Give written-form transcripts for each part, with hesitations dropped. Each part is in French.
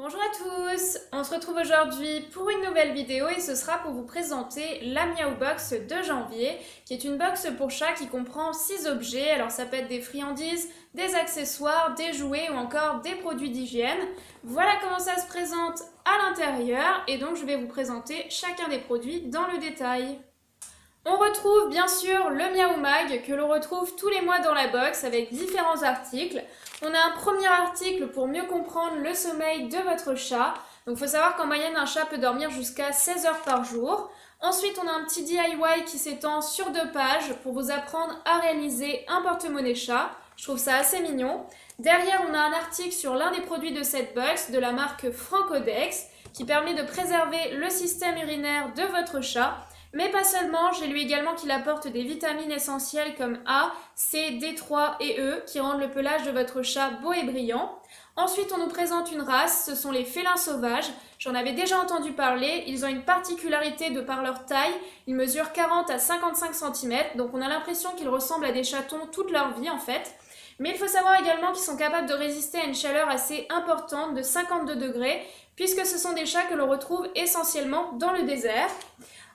Bonjour à tous, on se retrouve aujourd'hui pour une nouvelle vidéo et ce sera pour vous présenter la Miaou Box de janvier qui est une box pour chat qui comprend 6 objets. Alors ça peut être des friandises, des accessoires, des jouets ou encore des produits d'hygiène. Voilà comment ça se présente à l'intérieur et donc je vais vous présenter chacun des produits dans le détail. On retrouve bien sûr le Miaou Mag que l'on retrouve tous les mois dans la box avec différents articles. On a un premier article pour mieux comprendre le sommeil de votre chat. Donc il faut savoir qu'en moyenne un chat peut dormir jusqu'à 16 heures par jour. Ensuite on a un petit DIY qui s'étend sur 2 pages pour vous apprendre à réaliser un porte-monnaie chat. Je trouve ça assez mignon. Derrière on a un article sur l'un des produits de cette box de la marque Francodex qui permet de préserver le système urinaire de votre chat. Mais pas seulement, j'ai lu également qu'il apporte des vitamines essentielles comme A, C, D3 et E qui rendent le pelage de votre chat beau et brillant. Ensuite, on nous présente une race, ce sont les félins sauvages. J'en avais déjà entendu parler, ils ont une particularité de par leur taille, ils mesurent 40 à 55 cm, donc on a l'impression qu'ils ressemblent à des chatons toute leur vie en fait. Mais il faut savoir également qu'ils sont capables de résister à une chaleur assez importante de 52 degrés, puisque ce sont des chats que l'on retrouve essentiellement dans le désert.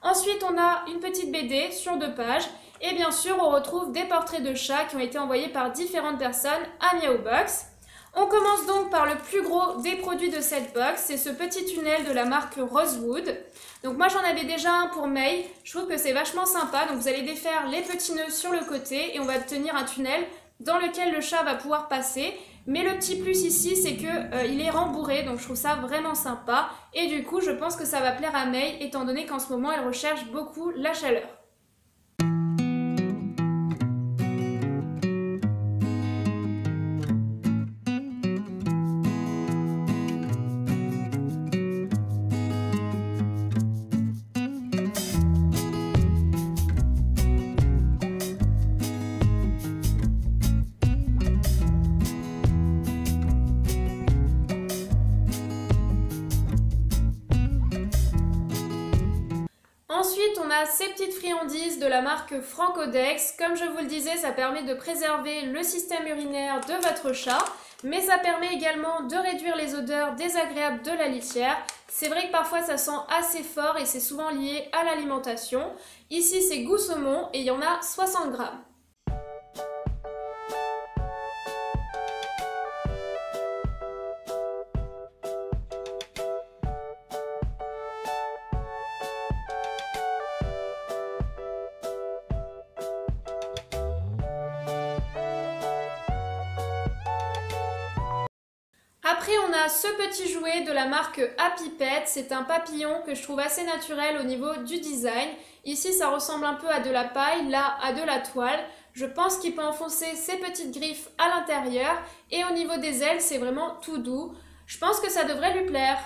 Ensuite, on a une petite BD sur 2 pages et bien sûr, on retrouve des portraits de chats qui ont été envoyés par différentes personnes à Miaou Box. On commence donc par le plus gros des produits de cette box, c'est ce petit tunnel de la marque Rosewood. Donc moi j'en avais déjà un pour May, je trouve que c'est vachement sympa, donc vous allez défaire les petits nœuds sur le côté et on va obtenir un tunnel dans lequel le chat va pouvoir passer. Mais le petit plus ici, c'est qu'il est rembourré, donc je trouve ça vraiment sympa. Et du coup, je pense que ça va plaire à May, étant donné qu'en ce moment, elle recherche beaucoup la chaleur. Ensuite, on a ces petites friandises de la marque Francodex. Comme je vous le disais, ça permet de préserver le système urinaire de votre chat, mais ça permet également de réduire les odeurs désagréables de la litière. C'est vrai que parfois ça sent assez fort et c'est souvent lié à l'alimentation. Ici, c'est goût saumon et il y en a 60 grammes. Après, on a ce petit jouet de la marque Happy Pet. C'est un papillon que je trouve assez naturel au niveau du design. Ici, ça ressemble un peu à de la paille, là à de la toile. Je pense qu'il peut enfoncer ses petites griffes à l'intérieur. Et au niveau des ailes, c'est vraiment tout doux. Je pense que ça devrait lui plaire.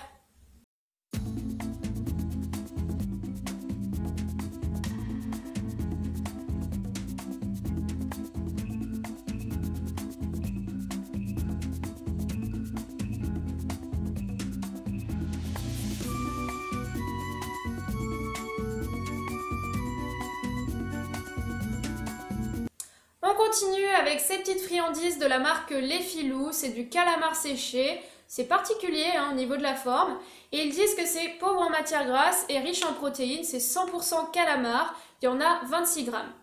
On continue avec ces petites friandises de la marque Les Filous, c'est du calamar séché, c'est particulier au niveau de la forme, et ils disent que c'est pauvre en matière grasse et riche en protéines, c'est 100% calamar, il y en a 26 grammes.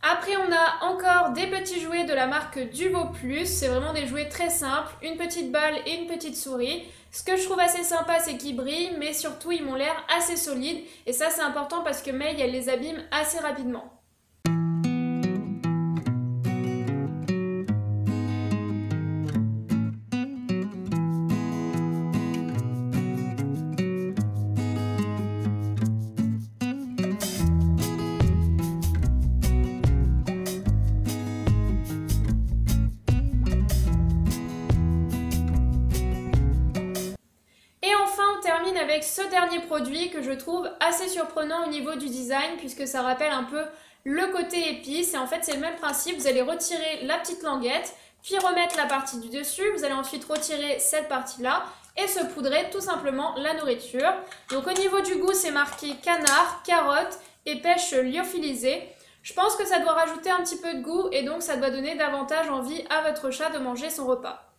Après, on a encore des petits jouets de la marque Duvo Plus. C'est vraiment des jouets très simples, une petite balle et une petite souris. Ce que je trouve assez sympa, c'est qu'ils brillent, mais surtout, ils m'ont l'air assez solides. Et ça, c'est important parce que May, elle les abîme assez rapidement. Avec ce dernier produit que je trouve assez surprenant au niveau du design puisque ça rappelle un peu le côté épice et en fait c'est le même principe, vous allez retirer la petite languette, puis remettre la partie du dessus. Vous allez ensuite retirer cette partie-là et saupoudrer tout simplement la nourriture. Donc au niveau du goût, c'est marqué canard, carotte et pêche lyophilisée. Je pense que ça doit rajouter un petit peu de goût et donc ça doit donner davantage envie à votre chat de manger son repas.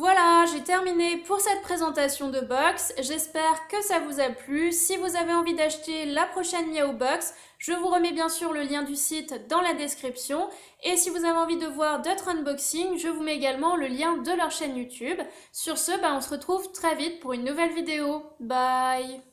Voilà, j'ai terminé pour cette présentation de box. J'espère que ça vous a plu. Si vous avez envie d'acheter la prochaine Miaou Box, je vous remets bien sûr le lien du site dans la description. Et si vous avez envie de voir d'autres unboxings, je vous mets également le lien de leur chaîne YouTube. Sur ce, on se retrouve très vite pour une nouvelle vidéo. Bye!